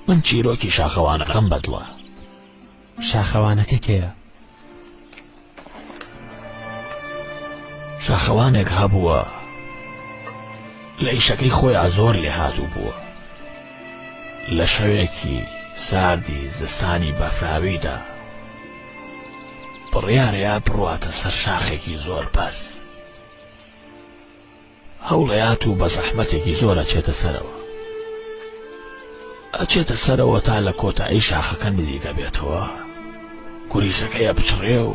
من چیرۆکی شاخەوانەکەم بەدڵە. شاخەوانەکە کێیە؟ شاخەوانێک هەبووە لە ئیشەکەی خۆیان زۆر لێ هاتوو بووە. لە شەوێکی ساردی زستانی بەفراویدا بڕیارەیە بڕواتە سەر شاخێکی زۆر بەرز. هەوڵەیات و بە زەحمەتێکی زۆر ئەچێتە سەرەوە. ئەچێتە سەرەوە تا لە کۆتایی شاخەکە نزیکە بێتەوە. گوریسەکەیە بچڕێ و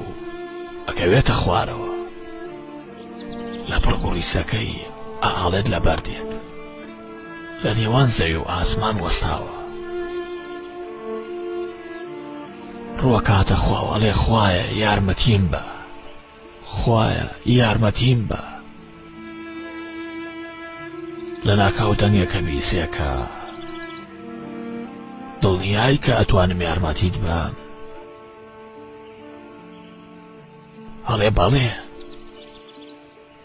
ئەکەوێتە خوارەوە. لە پڕ گوریسەکەی ئاڵێت لە بەردێت. لە نێوان زەوی و ئاسمان وەستاوە. ڕوەکاتە خواوەڵێ خوایە یارمەتیم بە، خوایە یارمەتیم بە. لە ناکاو دەنگێکە بیسێکە دڵنیایی کە ئەتوانم یارمەتیت بەم. هەڵێ بەڵێ،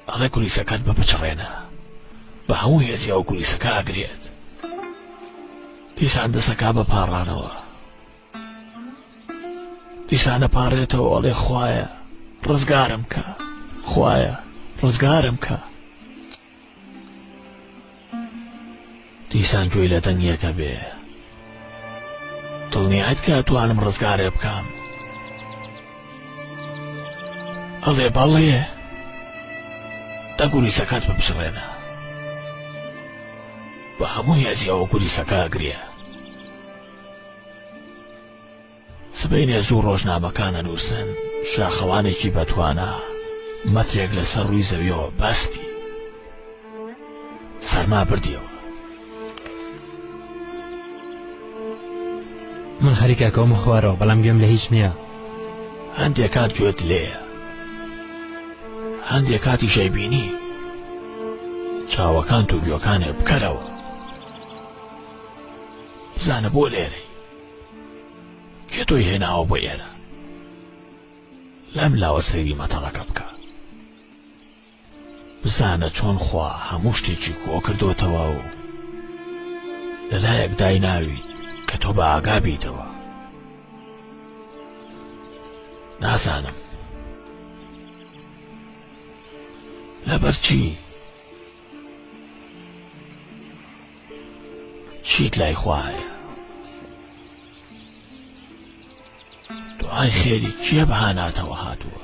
ئەڵێ گوریسەکەت بپچڕێنە، بە هەموو هێزیە و گوریسەکە ئەگرێت. دیسان دەسەکا بە پاڕانەوە، دیسانە پاڕێتەوە ئەڵێ خوایە ڕزگارم کە، خوایە ڕزگارم کە. دیسان گوێی لە دەنگێکە بێ، دڵنیایت کە ئەتوانم ڕزگارێ بکەم. ئەڵێ بەڵێ، دە گوریسەکەت بپشڕێنە، بە هەموو هێزیەوە گوریسەکە ئەگرێ. سبەینێ زوو ڕۆژنامەکانە نووسن شاخەوانێکی بەتوانە مەترێک لەسەر ڕووی زەویەوە بەستی، سەرما بردیەوە. من خەریکەکەوم خوارەوە، بەڵام گوێم لە هیچ نییە. هەندێک کات گوێت لێیە، هەندێک کاتی شەیبینی چاوەکان و گوێکانێ بکەرەوە. بزانە بۆ لێرەی کێ تۆی هێناوە بۆ ئێرە. لەم لاوە سەیری مەتەڵەکە بکە، بزانە چۆن خوا هەموو شتێکی کۆ کردوتەوە و لەلایەک دایناوی کە تۆ بە ئاگا بیتەوە. نازانم لەبەر چیت لای خوایە. دوعای خێری کێ بەهاناتەوە هاتووە؟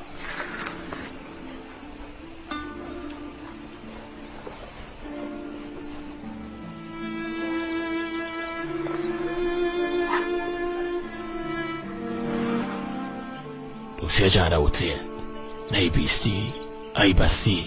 دوو سێ جارە وترێت نەیبیستی ئەی بەستی.